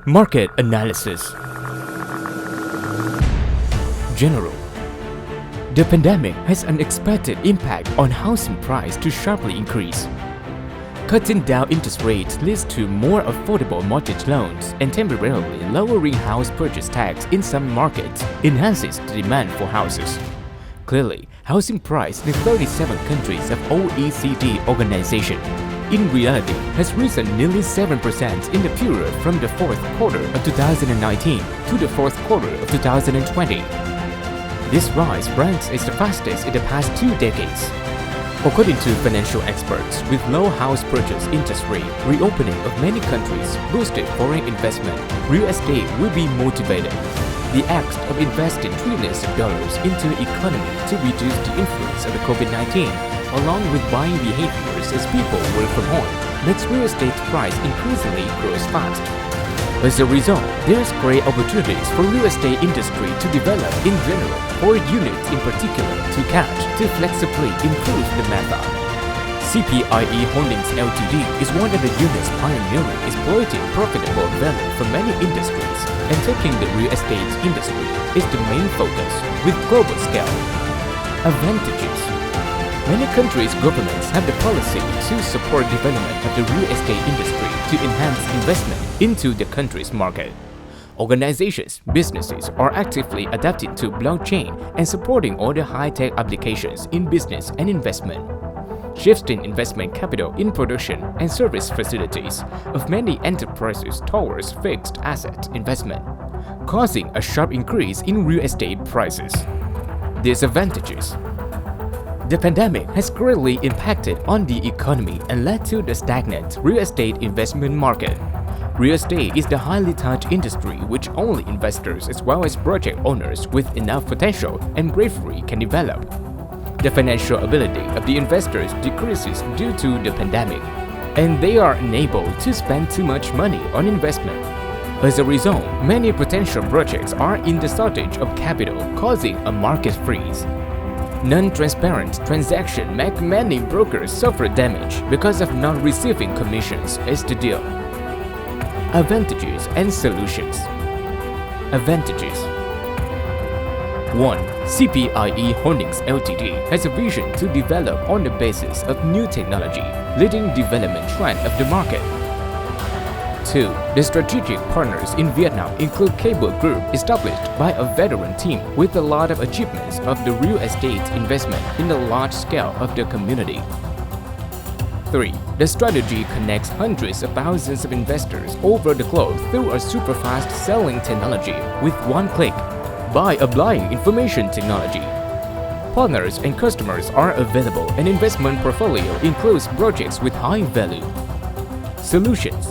Market analysis. General. The pandemic has unexpected impact on housing price to sharply increase. Cutting down interest rates leads to more affordable mortgage loans and temporarily lowering house purchase tax in some markets enhances the demand for houses. Clearly, housing price in 37 countries of OECD organization in reality has risen nearly 7% in the period from the fourth quarter of 2019 to the fourth quarter of 2020. This rise ranks as the fastest in the past 2 decades. According to financial experts, with low house purchase interest rate, reopening of many countries boosted foreign investment, real estate will be motivated. The act of investing trillions of dollars into the economy to reduce the influence of the COVID-19, along with buying behaviors as people work from home, makes real estate price increasingly grows fast. As a result, there's great opportunities for real estate industry to develop in general, or units in particular to catch to flexibly improve the method. Cpie Holdings Ltd is one of the units pioneering exploiting profitable value from many industries, and taking the real estate industry is the main focus with global scale. Advantages. Many countries' governments have the policy to support development of the real estate industry to enhance investment into the country's market. Organizations, businesses are actively adapting to blockchain and supporting all the high-tech applications in business and investment. Shifting investment capital in production and service facilities of many enterprises towards fixed asset investment, causing a sharp increase in real estate prices. Disadvantages. The pandemic has greatly impacted on the economy and led to the stagnant real estate investment market. Real estate is the highly touched industry which only investors as well as project owners with enough potential and bravery can develop. The financial ability of the investors decreases due to the pandemic, and they are unable to spend too much money on investment. As a result, many potential projects are in the shortage of capital, causing a market freeze. Non-transparent transactions make many brokers suffer damage because of not receiving commissions as the deal. Advantages and solutions. Advantages. 1. Cpie Holdings Ltd has a vision to develop on the basis of new technology, leading development trend of the market. 2. The strategic partners in Vietnam include Cable Group, established by a veteran team with a lot of achievements of the real estate investment in the large scale of the community. 3. The strategy connects hundreds of thousands of investors over the globe through a super-fast selling technology with one click by applying information technology. Partners and customers are available, and investment portfolio includes projects with high value. Solutions.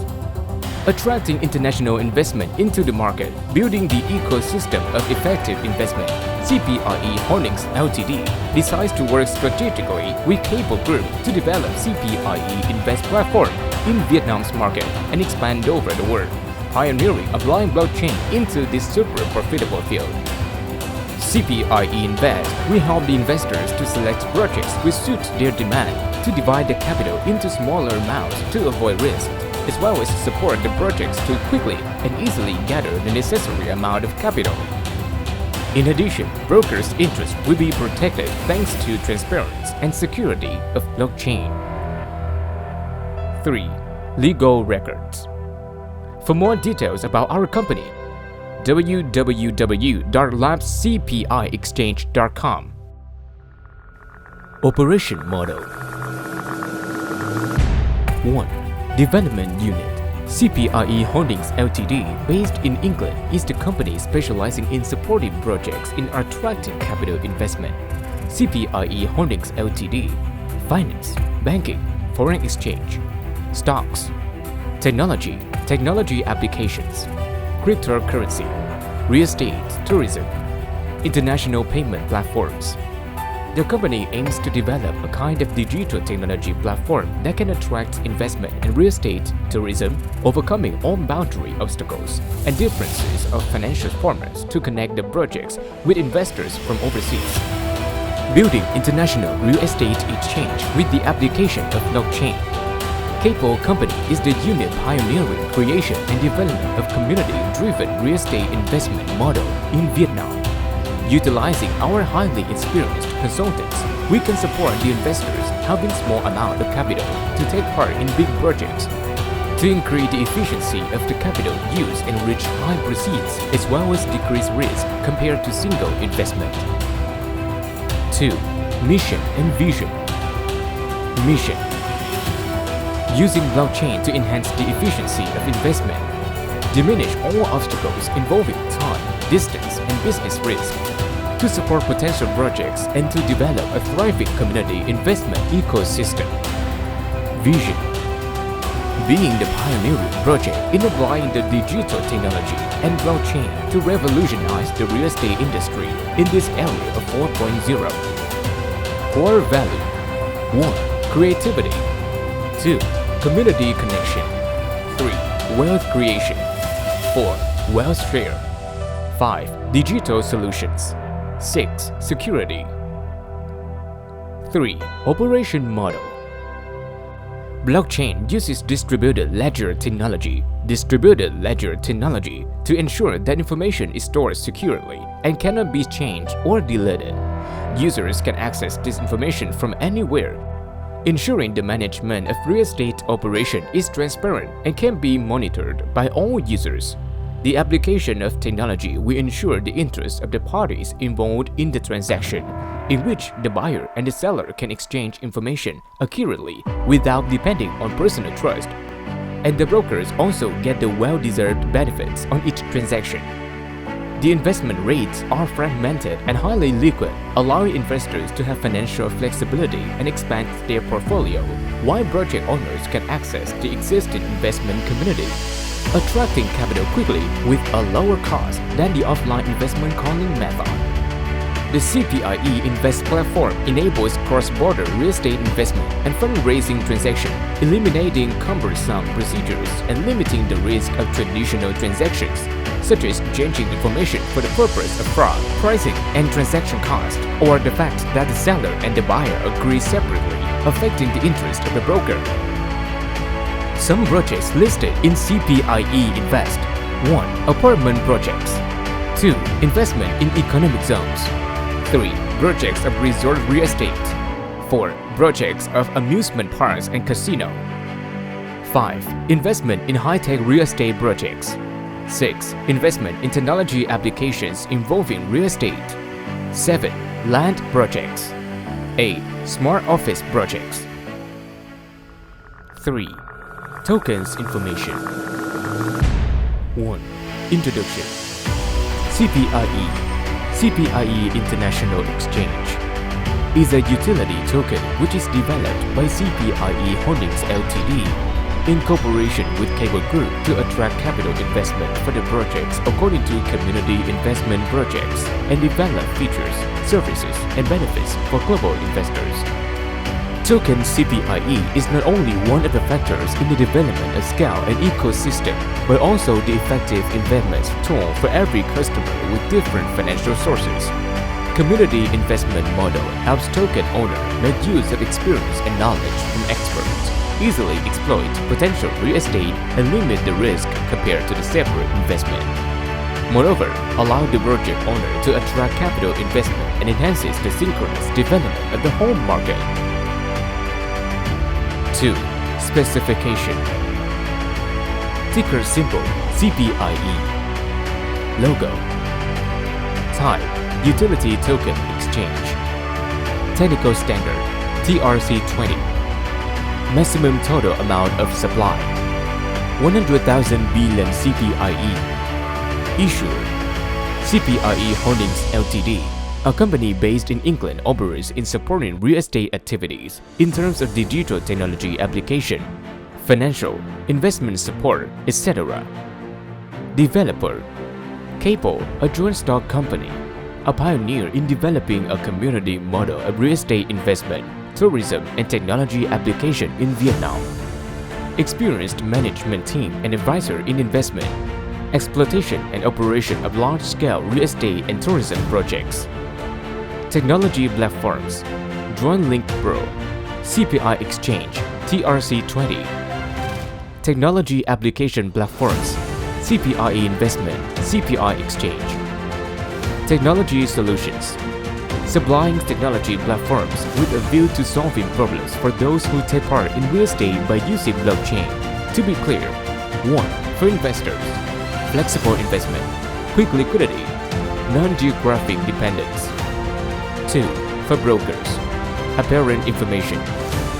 Attracting international investment into the market, building the ecosystem of effective investment. Cpie Holdings Ltd decides to work strategically with Cable Group to develop Cpie Invest platform in Vietnam's market and expand over the world, pioneering applying blockchain into this super profitable field. Cpie Invest will help the investors to select projects which suit their demand, to divide the capital into smaller amounts to avoid risk, as well as support the projects to quickly and easily gather the necessary amount of capital. In addition, brokers' interests will be protected thanks to transparency and security of blockchain. 3. Legal records. For more details about our company, www.labcpiexchange.com. Operation model. 1. Development unit. Cpie Holdings Ltd, based in England, is the company specializing in supporting projects in attracting capital investment. Cpie Holdings Ltd, finance, banking, foreign exchange, stocks, technology applications, cryptocurrency, real estate, tourism, international payment platforms. The company aims to develop a kind of digital technology platform that can attract investment in real estate, tourism, overcoming all boundary obstacles and differences of financial formats to connect the projects with investors from overseas. Building international real estate exchange with the application of blockchain. Cpie Company is the unit pioneering creation and development of community-driven real estate investment model in Vietnam. Utilizing our highly experienced consultants, we can support the investors having small amount of capital to take part in big projects, to increase the efficiency of the capital used and reach high proceeds as well as decrease risk compared to single investment. 2. Mission and vision. Mission. Using blockchain to enhance the efficiency of investment, diminish all obstacles involving time, distance, and business risk, to support potential projects and to develop a thriving community investment ecosystem. Vision. Being the pioneering project in applying the digital technology and blockchain to revolutionize the real estate industry in this area of 4.0. Core value. 1. Creativity. 2. Community connection. 3. Wealth creation. 4. Wealth share. 5. Digital solutions. 6. Security. 3. Operation model. Blockchain uses distributed ledger technology to ensure that information is stored securely and cannot be changed or deleted. Users can access this information from anywhere, ensuring the management of real estate operation is transparent and can be monitored by all users. The application of technology will ensure the interests of the parties involved in the transaction, in which the buyer and the seller can exchange information accurately without depending on personal trust. And the brokers also get the well-deserved benefits on each transaction. The investment rates are fragmented and highly liquid, allowing investors to have financial flexibility and expand their portfolio, while project owners can access the existing investment community, attracting capital quickly with a lower cost than the offline investment calling method. The Cpie Invest platform enables cross-border real estate investment and fundraising transactions, eliminating cumbersome procedures and limiting the risk of traditional transactions, such as exchanging information for the purpose of fraud, pricing, and transaction cost, or the fact that the seller and the buyer agree separately, affecting the interest of the broker. Some projects listed in Cpie Invest. 1. Apartment projects. 2. Investment in economic zones. 3. Projects of resort real estate. 4. Projects of amusement parks and casino. 5. Investment in high-tech real estate projects. 6. Investment in technology applications involving real estate. 7. Land projects. 8. Smart office projects. 3. Tokens information. 1. Introduction. Cpie International Exchange is a utility token which is developed by Cpie Holdings Ltd in cooperation with Cable Group to attract capital investment for the projects according to community investment projects and develop features, services, and benefits for global investors. Token Cpie is not only one of the factors in the development of scale and ecosystem, but also the effective investment tool for every customer with different financial sources. Community investment model helps token owner make use of experience and knowledge from experts, easily exploit potential real estate and limit the risk compared to the separate investment. Moreover, allow the project owner to attract capital investment and enhances the synchronous development of the whole market. 2. Specification. Ticker symbol Cpie. Logo. Type Utility Token Exchange. Technical Standard TRC20. Maximum total amount of supply 100,000 billion Cpie. Issuer Cpie Holdings Ltd. A company based in England operates in supporting real estate activities in terms of digital technology application, financial, investment support, etc. Developer Cpie, a joint stock company, a pioneer in developing a community model of real estate investment, tourism, and technology application in Vietnam. Experienced management team and advisor in investment, exploitation and operation of large-scale real estate and tourism projects. Technology platforms: Joint Link Pro, Cpie Exchange, TRC20, Technology application platforms, Cpie Investment, Cpie Exchange. Technology solutions, supplying technology platforms with a view to solving problems for those who take part in real estate by using blockchain. To be clear, 1. For investors, flexible investment, quick liquidity, non-geographic dependence. 2. For brokers, apparent information,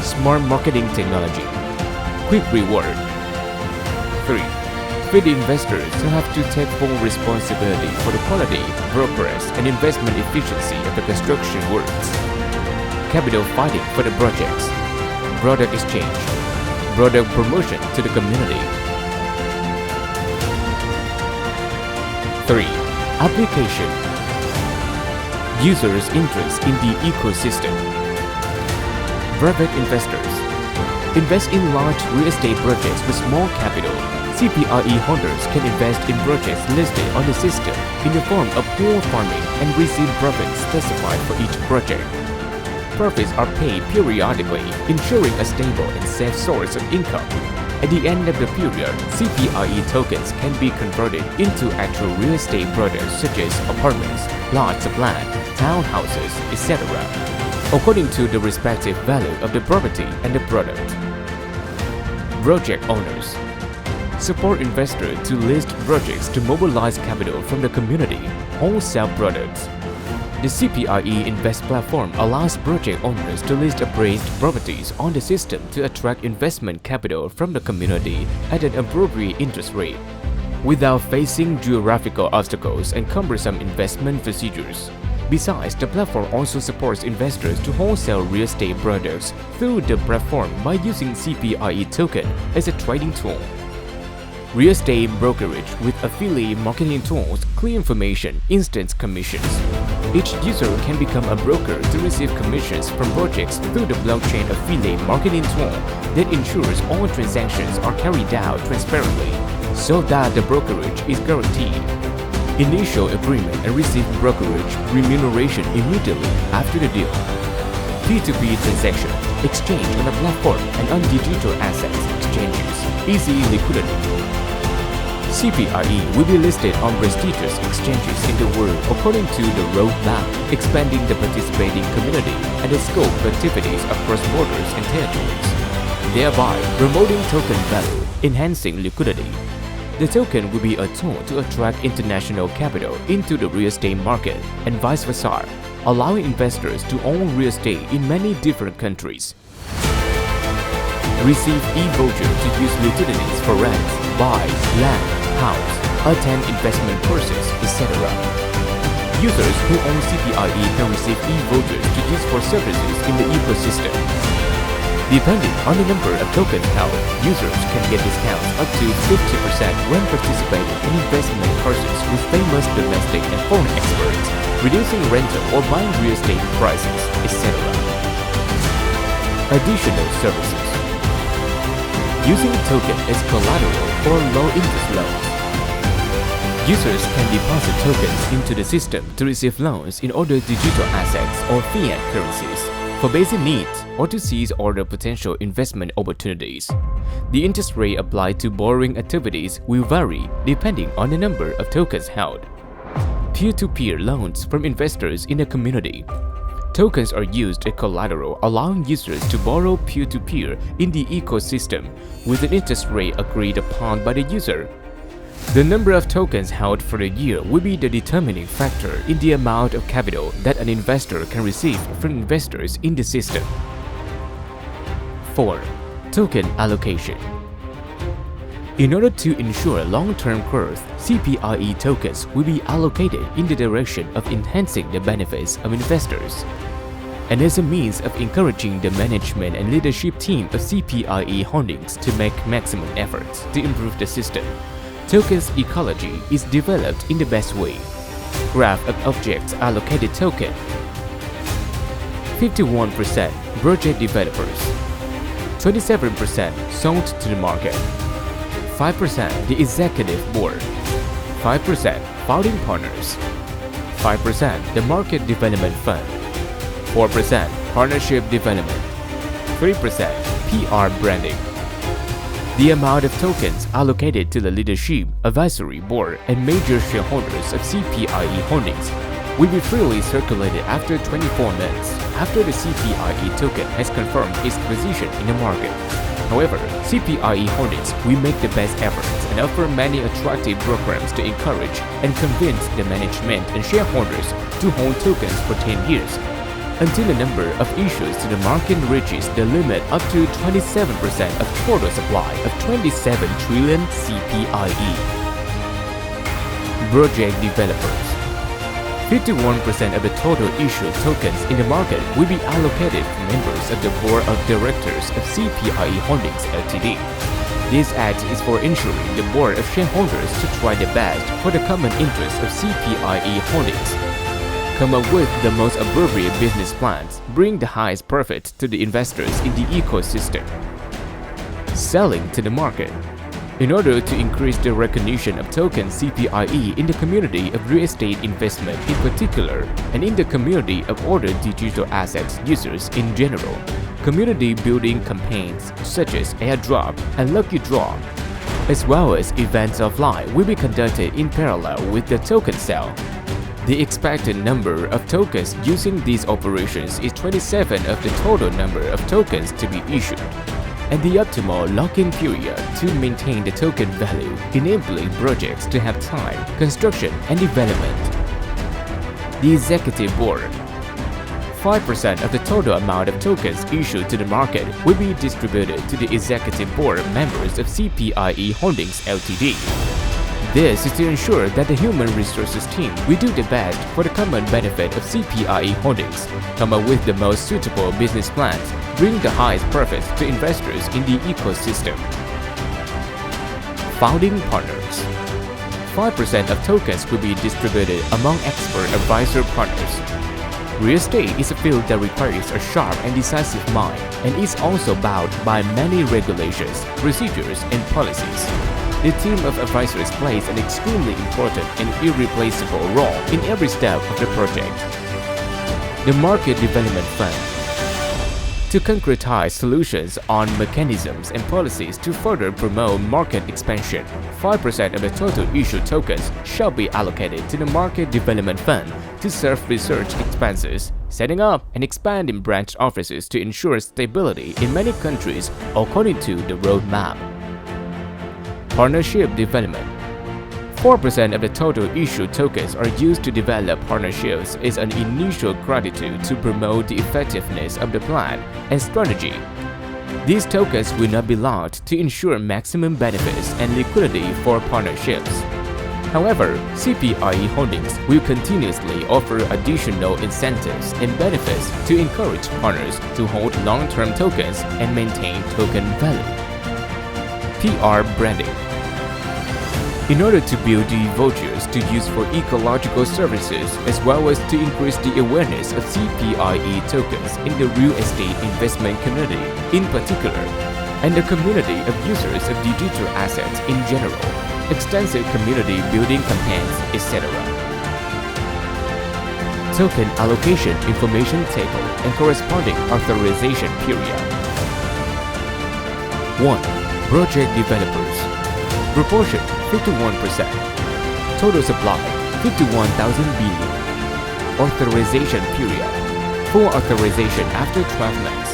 smart marketing technology, quick reward. 3. For the investors who have to take full responsibility for the quality, progress, and investment efficiency of the construction works. Capital fighting for the projects, product exchange, product promotion to the community. 3. Application, users' interest in the ecosystem. Private investors, invest in large real estate projects with small capital. Cpie holders can invest in projects listed on the system in the form of pool farming and receive profits specified for each project. Profits are paid periodically, ensuring a stable and safe source of income. At the end of the period, Cpie tokens can be converted into actual real estate products such as apartments, plots of land, townhouses, etc., according to the respective value of the property and the product. Project owners support investors to list projects to mobilize capital from the community, wholesale products. The Cpie Invest platform allows project owners to list appraised properties on the system to attract investment capital from the community at an appropriate interest rate, without facing geographical obstacles and cumbersome investment procedures. Besides, the platform also supports investors to wholesale real estate products through the platform by using Cpie token as a trading tool. Real estate brokerage with affiliate marketing tools, clear information, instant commissions. Each user can become a broker to receive commissions from projects through the blockchain affiliate marketing tool that ensures all transactions are carried out transparently, so that the brokerage is guaranteed. Initial agreement and receive brokerage remuneration immediately after the deal. P2P transaction, exchange on the platform and on digital assets exchanges, easy liquidity. Cpie will be listed on prestigious exchanges in the world according to the roadmap, expanding the participating community and the scope of activities across borders and territories, thereby promoting token value, enhancing liquidity. The token will be a tool to attract international capital into the real estate market and vice versa, allowing investors to own real estate in many different countries. Receive e-voucher to use liquidities for rent, buy, land, house, attend investment courses, etc. Users who own Cpie can receive e-vouchers to use for services in the ecosystem. Depending on the number of tokens held, users can get discounts up to 50% when participating in investment courses with famous domestic and foreign experts, reducing rental or buying real estate prices, etc. Additional services. Using token as collateral for low-interest loans. Users can deposit tokens into the system to receive loans in order digital assets or fiat currencies for basic needs or to seize other potential investment opportunities. The interest rate applied to borrowing activities will vary depending on the number of tokens held. Peer-to-peer loans from investors in the community. Tokens are used as collateral, allowing users to borrow peer-to-peer in the ecosystem with an interest rate agreed upon by the user. The number of tokens held for the year will be the determining factor in the amount of capital that an investor can receive from investors in the system. 4. Token allocation. In order to ensure long-term growth, Cpie tokens will be allocated in the direction of enhancing the benefits of investors. And as a means of encouraging the management and leadership team of Cpie Holdings to make maximum efforts to improve the system, tokens ecology is developed in the best way. Graph of objects allocated token. 51% project developers, 27% sold to the market, 5% the executive board, 5% founding partners, 5% the market development fund, 4% partnership development, 3% PR branding. The amount of tokens allocated to the leadership, advisory board, and major shareholders of Cpie Holdings will be freely circulated after 24 months after the Cpie token has confirmed its position in the market. However, Cpie Holdings will make the best efforts and offer many attractive programs to encourage and convince the management and shareholders to hold tokens for 10 years, until the number of issues to the market reaches the limit up to 27% of total supply of 27 trillion Cpie. Project developers. 51% of the total issued tokens in the market will be allocated to members of the board of directors of Cpie Holdings Ltd. This act is for ensuring the board of shareholders to try the best for the common interests of Cpie Holdings, come up with the most appropriate business plans, bring the highest profit to the investors in the ecosystem. Selling to the market. In order to increase the recognition of token Cpie in the community of real estate investment in particular, and in the community of other digital assets users in general, community building campaigns such as airdrop and lucky draw, as well as events offline, will be conducted in parallel with the token sale. The expected number of tokens using these operations is 27 of the total number of tokens to be issued, and the optimal lock-in period to maintain the token value, enabling projects to have time, construction, and development. The Executive Board. 5% of the total amount of tokens issued to the market will be distributed to the Executive Board members of Cpie Holdings Ltd. This is to ensure that the human resources team will do the best for the common benefit of Cpie Holdings, come up with the most suitable business plans, bring the highest profits to investors in the ecosystem. Founding partners. 5% of tokens will be distributed among expert advisor partners. Real estate is a field that requires a sharp and decisive mind and is also bound by many regulations, procedures, and policies. The team of advisors plays an extremely important and irreplaceable role in every step of the project. The Market Development Fund. To concretize solutions on mechanisms and policies to further promote market expansion, 5% of the total issued tokens shall be allocated to the Market Development Fund to serve research expenses, setting up and expanding branch offices to ensure stability in many countries according to the roadmap. Partnership Development. 4% of the total issued tokens are used to develop partnerships as an initial gratitude to promote the effectiveness of the plan and strategy. These tokens will not be locked to ensure maximum benefits and liquidity for partnerships. However, Cpie Holdings will continuously offer additional incentives and benefits to encourage partners to hold long-term tokens and maintain token value. PR Branding. In order to build the vouchers to use for ecological services as well as to increase the awareness of Cpie tokens in the real estate investment community in particular, and the community of users of digital assets in general, extensive community building campaigns, etc. Token allocation information table and corresponding authorization period. 1. Project developers. Proportion 51%. Total supply 51,000 billion. Authorization period. Full authorization after 12 months.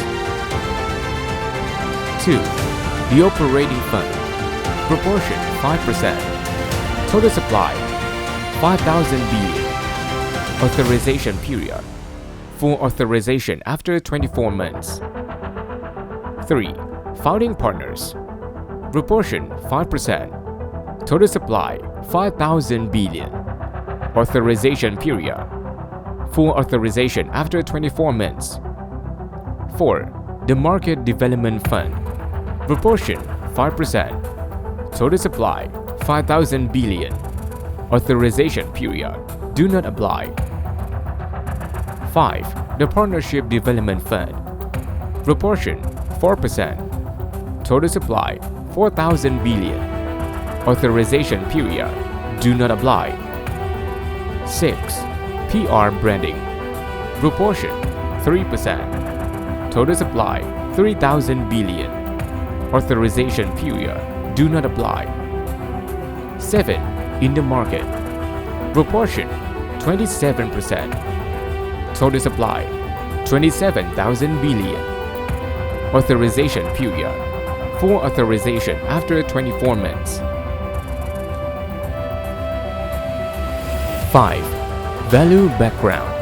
2. The operating fund. Proportion 5%. Total supply 5,000 billion. Authorization period. Full authorization after 24 months. 3. Founding partners. Proportion 5%. Total supply 5,000 billion. Authorization period. Full authorization after 24 months. 4. The Market Development Fund. Proportion 5%. Total supply 5,000 billion. Authorization period. Do not apply. 5. The Partnership Development Fund. Proportion 4%. Total supply 4,000 billion. Authorization period. Do not apply. 6. PR Branding. Proportion 3%. Total supply 3,000 billion. Authorization period do not apply. 7. In the market. Proportion 27%. Total supply 27,000 billion. Authorization period. Full authorization after 24 months. 5. Value background.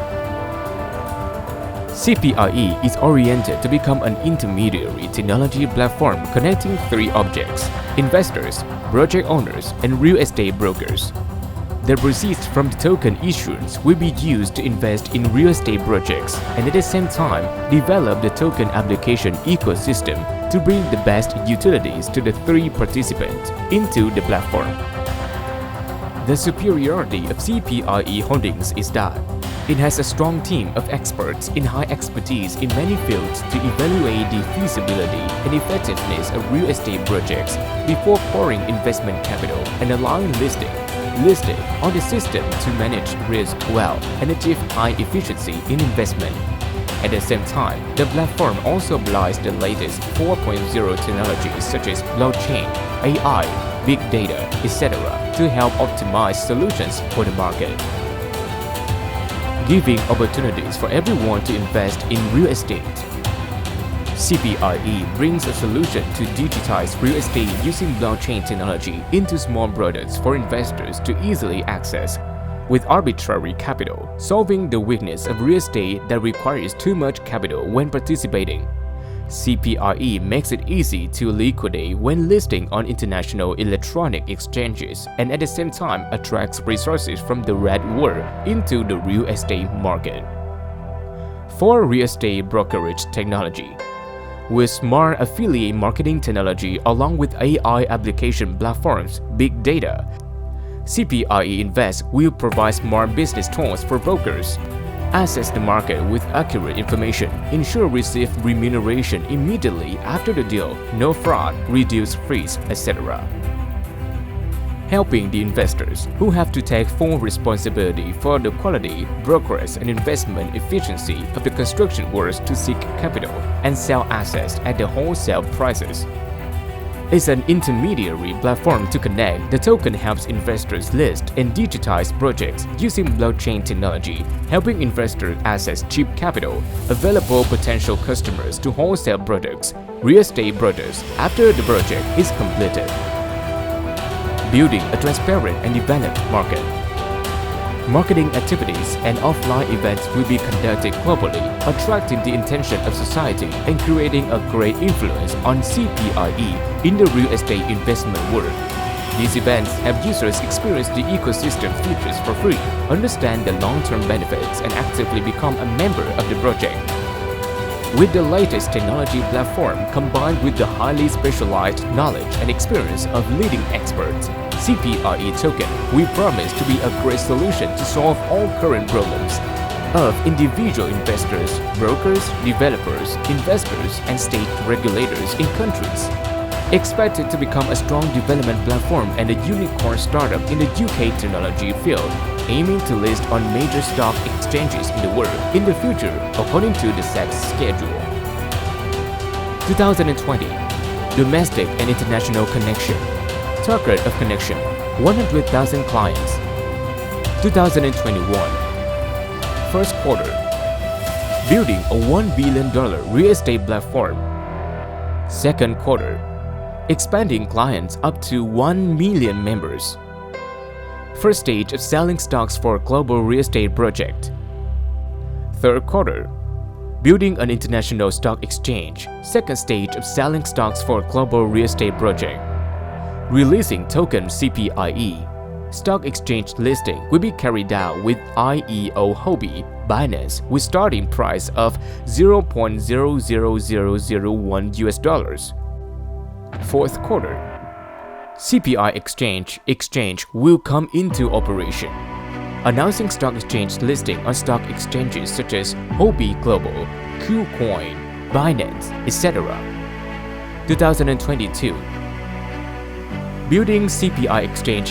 Cpie is oriented to become an intermediary technology platform connecting three objects: investors, project owners, and real estate brokers. The proceeds from the token issuance will be used to invest in real estate projects and at the same time develop the token application ecosystem to bring the best utilities to the three participants into the platform. The superiority of Cpie Holdings is that it has a strong team of experts in high expertise in many fields to evaluate the feasibility and effectiveness of real estate projects before pouring investment capital and allowing listing on the system to manage risk well and achieve high efficiency in investment. At the same time, the platform also applies the latest 4.0 technologies such as blockchain, AI, big data, etc. to help optimize solutions for the market. Giving opportunities for everyone to invest in real estate. Cpie brings a solution to digitize real estate using blockchain technology into small products for investors to easily access, with arbitrary capital, solving the weakness of real estate that requires too much capital when participating. Cpie makes it easy to liquidate when listing on international electronic exchanges and at the same time attracts resources from the red world into the real estate market. For real estate brokerage technology. With smart affiliate marketing technology along with AI application platforms, big data, Cpie Invest will provide smart business tools for brokers. Assess the market with accurate information, ensure receive remuneration immediately after the deal, no fraud, reduce fees, etc. Helping the investors who have to take full responsibility for the quality, progress, and investment efficiency of the construction works to seek capital and sell assets at the wholesale prices. It's an intermediary platform to connect. The token helps investors list and digitize projects using blockchain technology, helping investors access cheap capital, available potential customers to wholesale products, real estate products after the project is completed. Building a transparent and developed market. Marketing activities and offline events will be conducted globally, attracting the attention of society and creating a great influence on Cpie in the real estate investment world. These events have users experience the ecosystem features for free, understand the long-term benefits, and actively become a member of the project. With the latest technology platform combined with the highly specialized knowledge and experience of leading experts, Cpie token we promise to be a great solution to solve all current problems of individual investors, brokers, developers, investors, and state regulators in countries. Expected to become a strong development platform and a unicorn startup in the UK technology field, aiming to list on major stock exchanges in the world in the future according to the set schedule. 2020 Domestic and International Connection. Target of connection 100,000 clients. 2021 First quarter. Building a $1 billion real estate platform. Second quarter. Expanding clients up to 1 million members. First stage of selling stocks for global real estate project. Third quarter. Building an international stock exchange. Second stage of selling stocks for global real estate project. Releasing token Cpie. Stock exchange listing will be carried out with IEO Huobi Binance with starting price of $0.00001 US. Fourth quarter. Cpie exchange will come into operation, announcing stock exchange listing on stock exchanges such as Huobi Global, KuCoin, Binance, etc. 2022 Building Cpie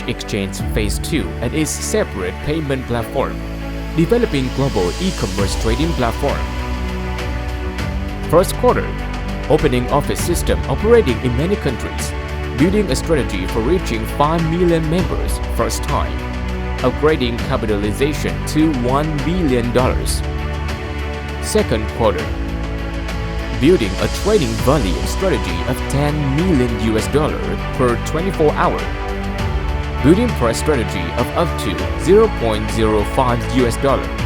exchange phase 2 and its separate payment platform, developing global e-commerce trading platform. First quarter. opening office system operating in many countries, building a strategy for reaching 5 million members first time, upgrading capitalization to $1 billion. Second quarter, building a trading volume strategy of $10 million per 24 hour, building price strategy of up to $0.05.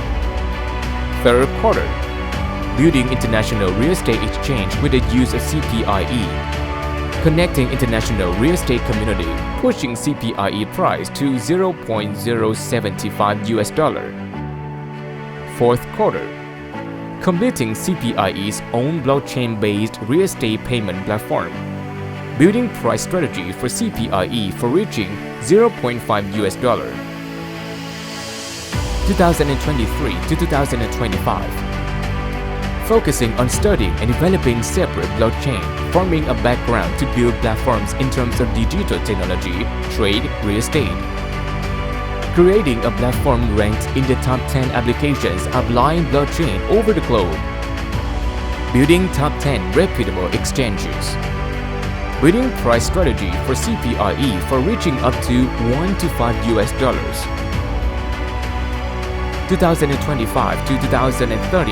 Third quarter, building international real estate exchange with the use of Cpie, connecting international real estate community, pushing Cpie price to $0.075. Fourth quarter, completing Cpie's own blockchain-based real estate payment platform, building price strategy for Cpie for reaching $0.5. 2023 to 2025, focusing on studying and developing separate blockchain, forming a background to build platforms in terms of digital technology, trade, real estate. Creating a platform ranked in the top 10 applications applying blockchain over the globe. Building top 10 reputable exchanges. Building price strategy for Cpie for reaching up to $1 to $5. 2025 to 2030,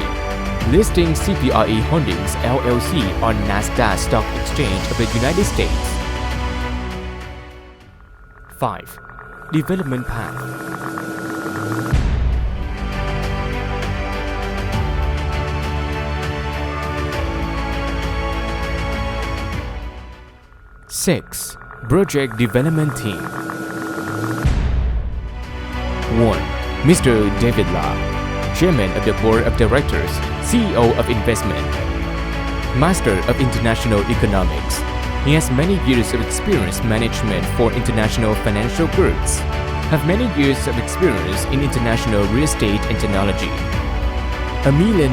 listing Cpie Holdings LLC on Nasdaq Stock Exchange of the United States. 5. Development path. Six. Project Development Team. 1. Mr. David La, Chairman of the Board of Directors, CEO of Investment, Master of International Economics. He has many years of experience management for international financial groups, have many years of experience in international real estate and technology. A $1 million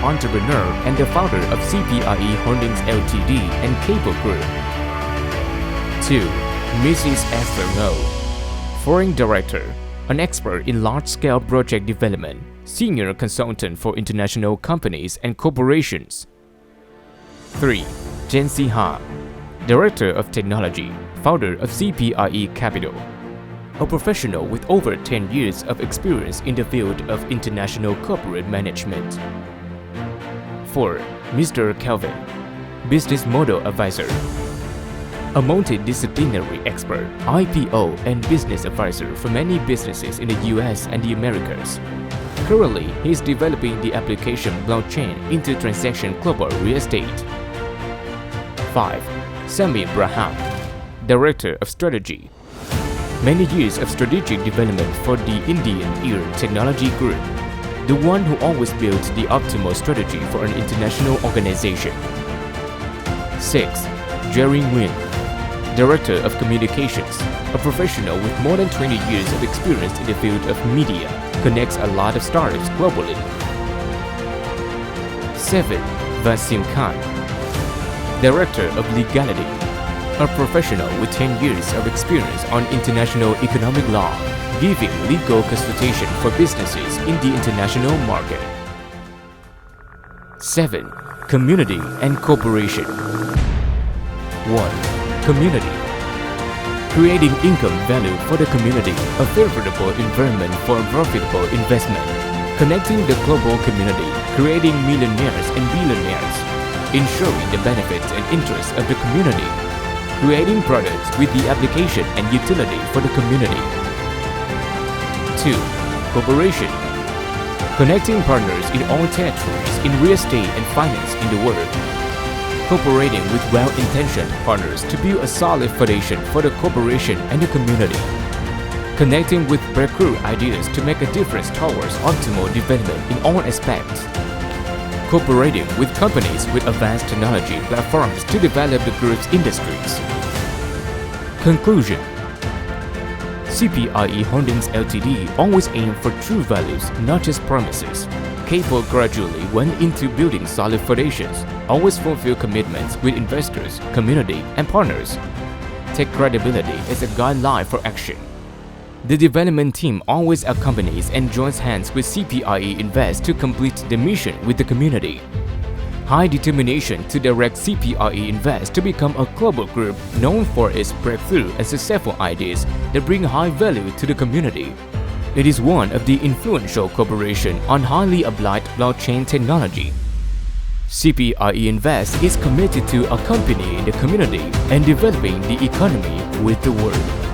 entrepreneur and the founder of Cpie Holdings Ltd and Cable Group. 2. Mrs. Esther Ngo, Foreign Director, an expert in large-scale project development, senior consultant for international companies and corporations. 3. Jency Ha, Director of Technology, founder of Cpie Capital, a professional with over 10 years of experience in the field of international corporate management. 4. Mr. Kelvin, Business Model Advisor, a multidisciplinary expert, IPO and business advisor for many businesses in the US and the Americas. Currently, he is developing the application blockchain into transaction global real estate. 5. Sami Braham, Director of Strategy, many years of strategic development for the Indian Ear Technology Group, the one who always builds the optimal strategy for an international organization. 6. Jerry Nguyen, Director of Communications, a professional with more than 20 years of experience in the field of media, connects a lot of startups globally. 7. Vasim Khan, Director of Legality, a professional with 10 years of experience on international economic law, giving legal consultation for businesses in the international market. 7. Community and Corporation. 1. Community. Creating income value for the community, a favorable environment for profitable investment. Connecting the global community, creating millionaires and billionaires. Ensuring the benefits and interests of the community. Creating products with the application and utility for the community. 2. Corporation. Connecting partners in all territories in real estate and finance in the world. Cooperating with well-intentioned partners to build a solid foundation for the corporation and the community. Connecting with breakthrough ideas to make a difference towards optimal development in all aspects. Cooperating with companies with advanced technology platforms to develop the group's industries. Conclusion. Cpie Holdings Ltd always aim for true values, not just promises. Cable gradually went into building solid foundations, always fulfill commitments with investors, community, and partners. Take credibility as a guideline for action. The development team always accompanies and joins hands with Cpie Invest to complete the mission with the community. high determination to direct Cpie Invest to become a global group known for its breakthrough and successful ideas that bring high value to the community. It is one of the influential corporations on highly applied blockchain technology. Cpie Invest is committed to accompanying the community and developing the economy with the world.